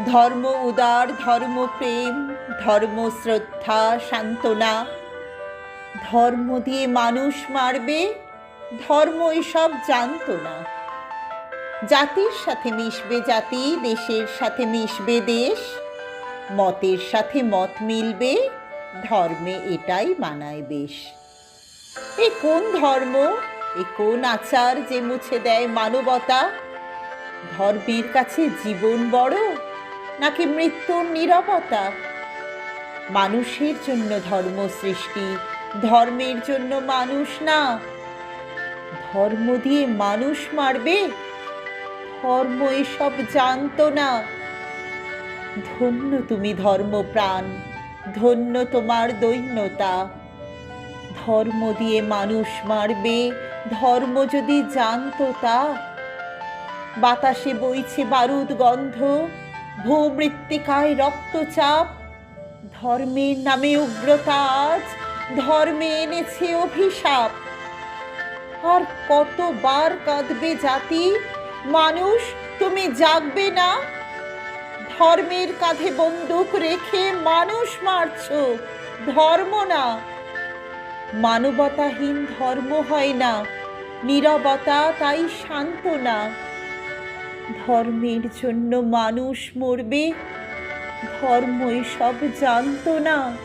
ধর্ম উদার, ধর্ম প্রেম, ধর্ম শ্রদ্ধা, সান্ত্বনা। ধর্ম দিয়ে মানুষ মারবে, ধর্ম এসব জানতো না। জাতির সাথে মিশবে জাতি, দেশের সাথে মিশবে দেশ, মতের সাথে মত মিলবে, ধর্মে এটাই মানায় বেশ। এ কোন ধর্ম, এ কোন আচার যে মুছে দেয় মানবতা? ধর্মের কাছে জীবন বড় নাকি মৃত্যুর নীরবতা? মানুষের জন্য ধর্ম সৃষ্টি, ধর্মের জন্য মানুষ না। ধর্ম দিয়ে মানুষ মারবে, ধর্ম এসব জানতো না। ধন্য তুমি ধর্মপ্রাণ, ধন্য তোমার দৈন্যতা। ধর্ম দিয়ে মানুষ মারবে, ধর্ম যদি জানতো তা। বাতাসে বইছে বারুদ গন্ধ, ভূমৃত্তিকায় রক্তচাপ। ধর্মের নামে উগ্রতা আজ, ধর্মে এনেছে অভিশাপ। আর কতবার কাঁদবে জাতি, মানুষ তুমি জাগবে না? ধর্মের কাঁধে বন্দুক রেখে মানুষ মারছো, ধর্ম না। মানবতাহীন ধর্ম হয় না, নীরবতা তাই সান্ত্বনা। ধর্মের জন্য মানুষ মরবে, ধর্ম এসব জানতো না।